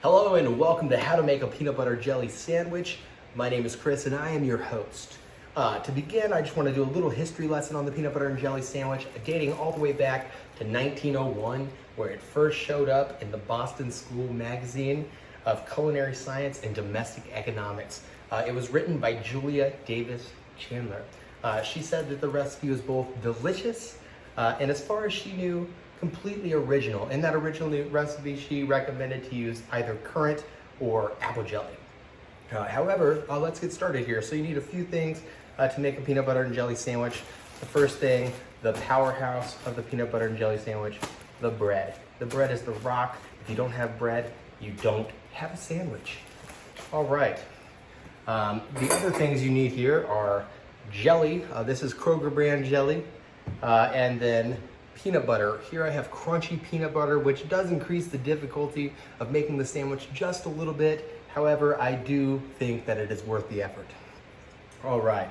Hello and welcome to How to Make a Peanut Butter Jelly Sandwich. My name is Chris and I am your host. To begin, I just want to do a little history lesson on the peanut butter and jelly sandwich, dating all the way back to 1901, where it first showed up in the Boston School magazine of culinary science and domestic economics. It was written by Julia Davis Chandler. She said that the recipe was both delicious and, as far as she knew, completely original. In that original recipe, she recommended to use either currant or apple jelly. However, let's get started here. So you need a few things to make a peanut butter and jelly sandwich. The first thing, the powerhouse of the peanut butter and jelly sandwich, the bread. The bread is the rock. If you don't have bread, you don't have a sandwich. All right. The other things you need here are jelly. This is Kroger brand jelly. And then peanut butter. Here I have crunchy peanut butter, which does increase the difficulty of making the sandwich just a little bit. However, I do think that it is worth the effort. All right,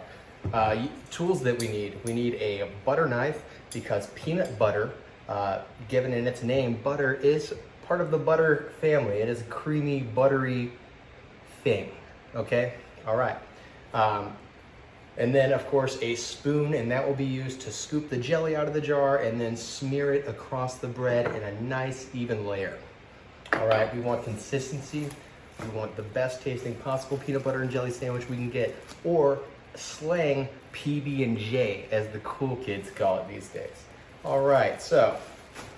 tools that we need. We need a butter knife because peanut butter, given in its name, butter is part of the butter family. It is a creamy, buttery thing, okay? All right. And then, of course, a spoon, and that will be used to scoop the jelly out of the jar and then smear it across the bread in a nice, even layer. All right, we want consistency. We want the best tasting possible peanut butter and jelly sandwich we can get, or slang PB&J, as the cool kids call it these days. All right, so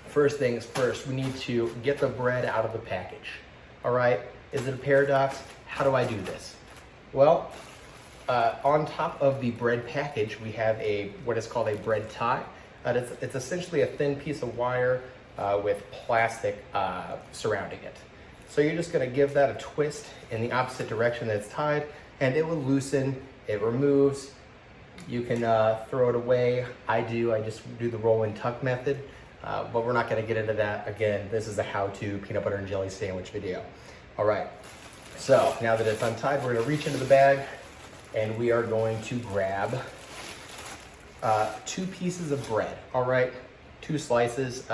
first things first, we need to get the bread out of the package. All right, is it a paradox? How do I do this? Well, on top of the bread package, we have what is called a bread tie. It's essentially a thin piece of wire with plastic surrounding it. So you're just going to give that a twist in the opposite direction that it's tied, and it will loosen. It removes. You can throw it away. I just do the roll and tuck method, but we're not going to get into that. Again, this is a how-to peanut butter and jelly sandwich video. All right, so now that it's untied, we're going to reach into the bag, and we are going to grab 2 pieces of bread. All right, 2 slices.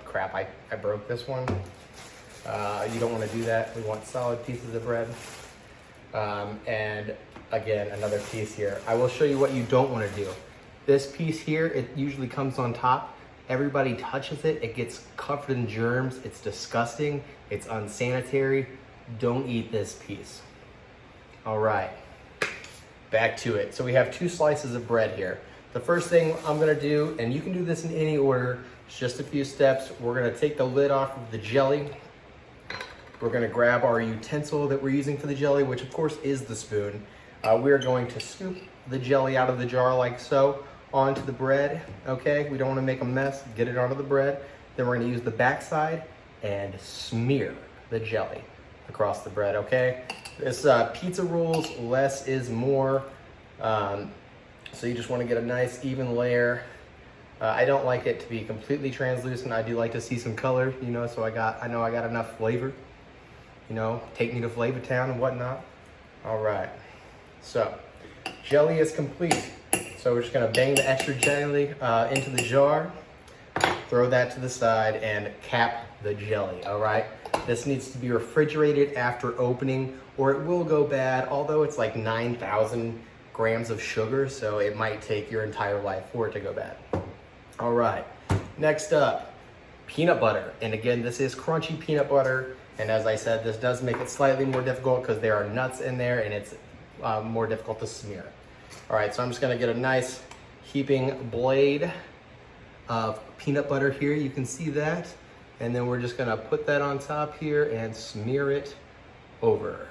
Crap, I broke this one. You don't want to do that. We want solid pieces of bread. And again, another piece here. I will show you what you don't want to do. This piece here, it usually comes on top. Everybody touches it. It gets covered in germs. It's disgusting. It's unsanitary. Don't eat this piece. All right. Back to it. So we have 2 slices of bread here. The first thing I'm gonna do, and you can do this in any order, it's just a few steps. We're gonna take the lid off of the jelly. We're gonna grab our utensil that we're using for the jelly, which of course is the spoon. We're going to scoop the jelly out of the jar like so, onto the bread, okay? We don't wanna make a mess, get it onto the bread. Then we're gonna use the back side and smear the jelly across the bread, okay? This pizza rules, less is more. So you just want to get a nice even layer. I don't like it to be completely translucent. I do like to see some color, you know, so I know I got enough flavor. You know, take me to Flavortown and whatnot. All right, so jelly is complete. So we're just gonna bang the extra jelly into the jar, throw that to the side, and cap the jelly, all right? This needs to be refrigerated after opening, or it will go bad, although it's like 9,000 grams of sugar, so it might take your entire life for it to go bad. All right, next up, peanut butter. And again, this is crunchy peanut butter, and as I said, this does make it slightly more difficult because there are nuts in there, and it's more difficult to smear. All right, so I'm just gonna get a nice heaping blade of peanut butter here. You can see that. And then we're just gonna put that on top here and smear it over.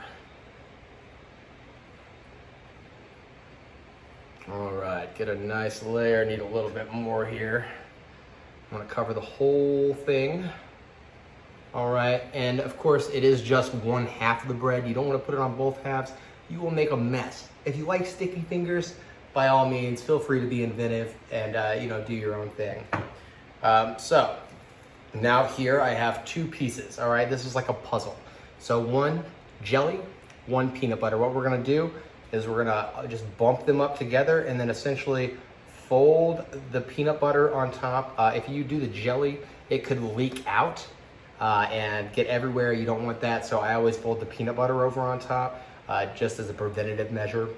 All right, get a nice layer. Need a little bit more here. I'm gonna cover the whole thing. All right, and of course it is just 1/2 of the bread. You don't wanna put it on both halves. You will make a mess. If you like sticky fingers, by all means, feel free to be inventive and do your own thing. So now here I have 2 pieces, all right? This is like a puzzle. So 1 jelly, 1 peanut butter. What we're gonna do is we're gonna just bump them up together and then essentially fold the peanut butter on top. If you do the jelly, it could leak out. and get everywhere. You don't want that, so I always fold the peanut butter over on top, just as a preventative measure.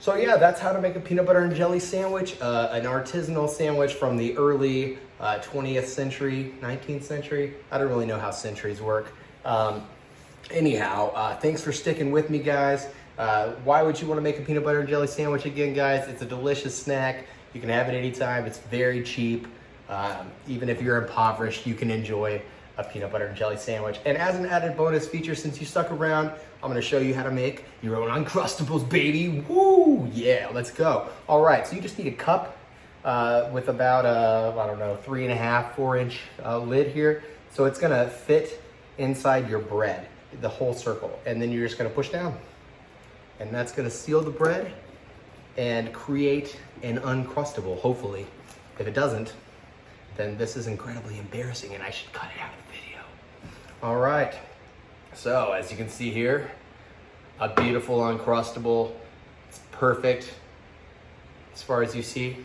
So yeah, that's how to make a peanut butter and jelly sandwich, an artisanal sandwich from the early 20th century, 19th century. I don't really know how centuries work. Anyhow, thanks for sticking with me, guys. Why would you want to make a peanut butter and jelly sandwich again, guys? It's a delicious snack. You can have it anytime. It's very cheap. Even if you're impoverished, you can enjoy a peanut butter and jelly sandwich. And as an added bonus feature, since you stuck around, I'm gonna show you how to make your own Uncrustables, baby. Woo! Yeah, let's go. All right, so you just need a cup with about I don't know, 3.5, 4-inch lid here. So it's gonna fit inside your bread, the whole circle. And then you're just gonna push down. And that's gonna seal the bread and create an Uncrustable, hopefully. If it doesn't, then this is incredibly embarrassing and I should cut it out of the video. All right, so as you can see here, a beautiful Uncrustable. It's perfect as far as you see.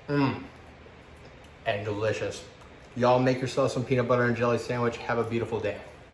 And delicious. Y'all make yourself some peanut butter and jelly sandwich. Have a beautiful day.